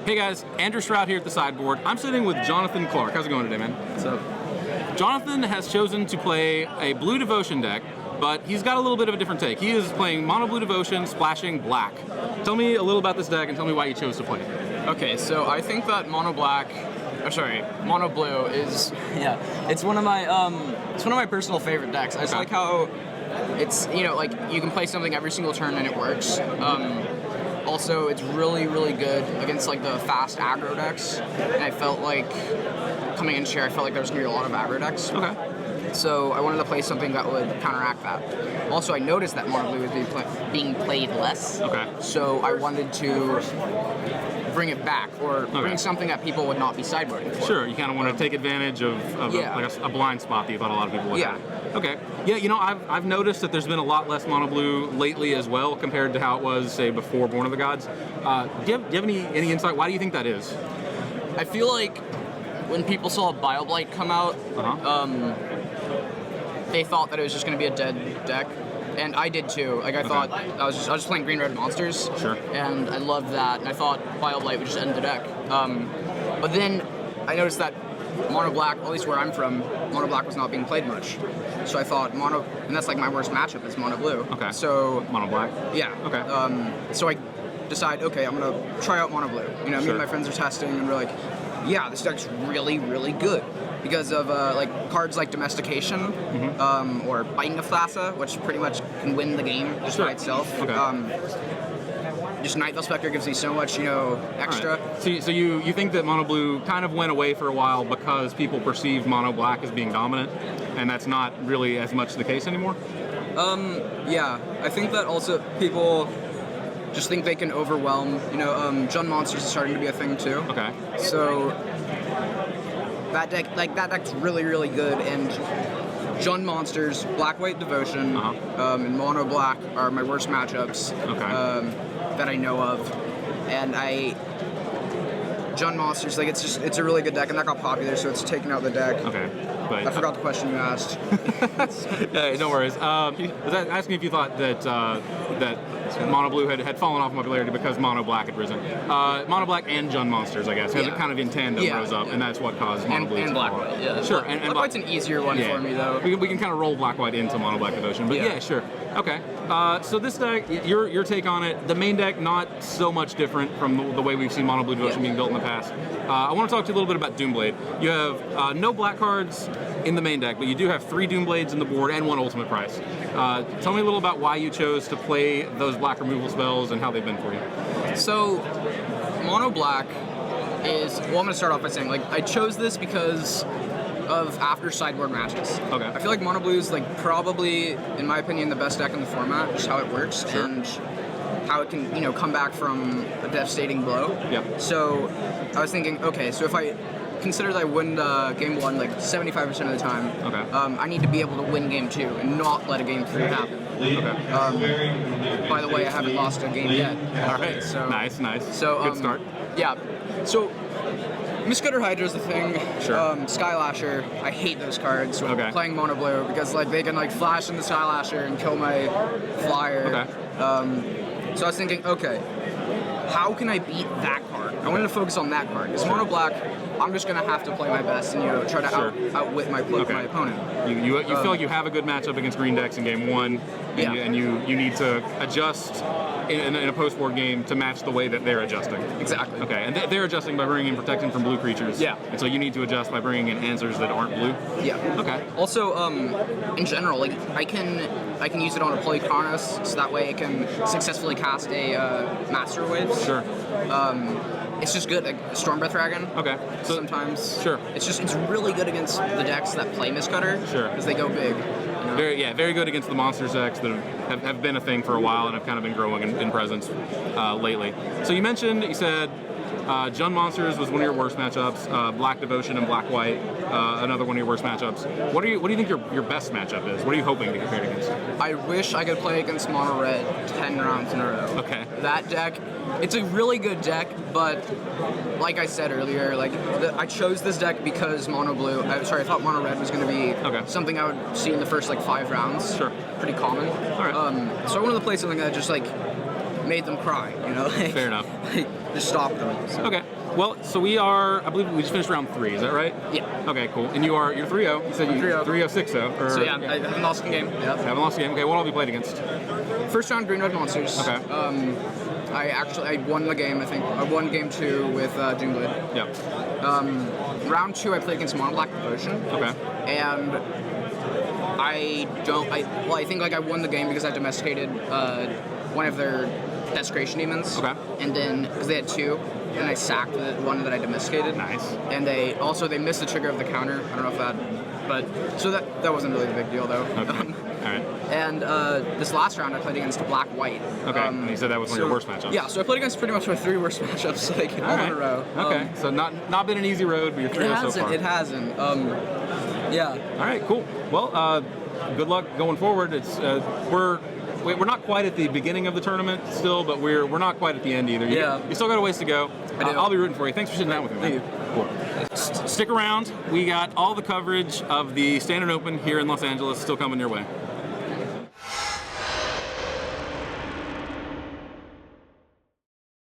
Hey guys, Andrew Stroud here at the Sideboard. I'm sitting with Jonathan Clarke. How's it going today, man? What's up? Jonathan has chosen to play a Blue Devotion deck, but he's got a little bit of a different take. He is playing Mono Blue Devotion, splashing black. Tell me a little about this deck and tell me why you chose to play it. Okay, so I think that Mono Blue is it's one of my personal favorite decks. I just like how it's like you can play something every single turn and it works. Also, it's really, really good against like the fast aggro decks. And I felt like coming into here, I felt like there was gonna be a lot of aggro decks. Okay. So I wanted to play something that would counteract that. Also, I noticed that Mono Blue was being played less. Okay. So I wanted to bring it back, or bring something that people would not be sideboarding for. Sure, you kind of want to take advantage of a blind spot that you thought a lot of people would have. Okay. Yeah, I've noticed that there's been a lot less Mono Blue lately as well compared to how it was, say, before Born of the Gods. Do you have any insight? Why do you think that is? I feel like when people saw BioBlight come out, they thought that it was just going to be a dead deck. And I did too. Like I thought I was just playing green red monsters. Sure. And I loved that. And I thought BioBlight would just end the deck. But then I noticed that Mono Black, at least where I'm from, Mono Black was not being played much. So I thought and that's like my worst matchup is Mono Blue. Okay. So Mono Black. Yeah. Okay. So I decide, okay, I'm gonna try out Mono Blue. Me and my friends are testing, and we're like, yeah, this deck's really, really good. Because of like cards like Domestication or Biting of Thassa, which pretty much can win the game just by itself. Okay. Just Night Veil Spectre gives me so much, extra. Right. So you think that Mono Blue kind of went away for a while because people perceived Mono Black as being dominant, and that's not really as much the case anymore? Yeah, I think that also people just think they can overwhelm. Jund Monsters is starting to be a thing too. Okay. So that deck's really, really good, and Jund Monsters, Black-White Devotion, and Mono Black are my worst matchups that I know of. And Jund Monsters, it's a really good deck, and that got popular, so it's taken out the deck. Okay. But, I forgot the question you asked. Yeah, no worries. I was asking if you thought that Mono Blue had fallen off in popularity because Mono Black had risen. Mono Black and Jund Monsters, I guess, kind of in tandem rose up, and that's what caused Mono Blue to Black fall off. White, yeah. Sure. And Black White's an easier one for me, though. We can kind of roll Black White into Mono Black Devotion, but yeah sure. Okay. So this deck, your take on it, the main deck, not so much different from the way we've seen Mono Blue Devotion being built in the past. I want to talk to you a little bit about Doomblade. You have no black cards in the main deck, but you do have 3 Doomblades in the board and 1 Ultimate Price. Tell me a little about why you chose to play those black removal spells and how they've been for you. So, Mono Black is, I'm going to start off by saying, I chose this because of after sideboard matches. Okay. I feel like Mono Blue is probably, in my opinion, the best deck in the format, just how it works and how it can, come back from a devastating blow. Yep. So I was thinking, okay, so if I consider that I win game 1 75% of the time, I need to be able to win game 2 and not let a game 3 happen. Okay. By the way, I haven't lost a game yet. All right. So nice. So good start. Yeah. So Mistcutter Hydra is the thing. Sure. Skylasher, I hate those cards. So I'm playing Mono Blue because they can flash into Skylasher and kill my flyer. Okay. So I was thinking, okay, how can I beat that card? I wanted to focus on that card. Because Mono Black, I'm just gonna have to play my best and try to outwit my opponent. You feel like you have a good matchup against green decks in game 1, and you need to adjust in a post-board game to match the way that they're adjusting. Exactly. Okay, and they're adjusting by bringing in protection from blue creatures. Yeah. And so you need to adjust by bringing in answers that aren't blue. Yeah. Okay. Also, in general, I can use it on a Polychronos, so that way I can successfully cast a Master Wave. Sure. It's just good, Stormbreath Dragon. Okay. So, sometimes. Sure. It's really good against the decks that play Mistcutter. Sure. Because they go big. Very good against the monsters decks that have been a thing for a while and have kind of been growing in presence lately. So you said Jund Monsters was one of your worst matchups. Black Devotion and Black White, another one of your worst matchups. What do you think your best matchup is? What are you hoping to compare against? I wish I could play against Mono Red 10 rounds in a row. Okay. That deck, it's a really good deck, but like I said earlier, I chose this deck because Mono Blue. I thought Mono Red was going to be something I would see in the first 5 rounds. Sure. Pretty common. All right. So I wanted to play something that just made them cry. Fair enough. Just stop them. So. Okay. Well, so I believe we just finished round 3, is that right? Yeah. Okay, cool. And you're 3-0. You said you 3-0. 3-0, 6-0. Or, So yeah, I haven't lost a game. Yeah. Haven't lost a game. Okay, what all have you played against? First round, Green Red Monsters. Okay. I won the game. I think I won game 2 with Doomblade. Yep. Round 2, I played against Mono Black Devotion. Okay. And I think like I won the game because I domesticated one of their Desecration Demons. Okay. And then because they had 2, and I sacked the one that I domesticated. Nice. And they missed the trigger of the counter. I don't know if that, but so that wasn't really a big deal though. Okay. All right. And this last round, I played against Black White. Okay. And you said that was one of your worst matchups. Yeah. So I played against pretty much my 3 worst matchups like all in a row. Okay. So not been an easy road, but you're 3-0 so far. It hasn't. Yeah. All right. Cool. Well, good luck going forward. It's we're not quite at the beginning of the tournament still, but we're not quite at the end either. You still got a ways to go. I'll be rooting for you. Thanks for sitting down with me, man. Cool. Stick around. We got all the coverage of the Standard Open here in Los Angeles still coming your way.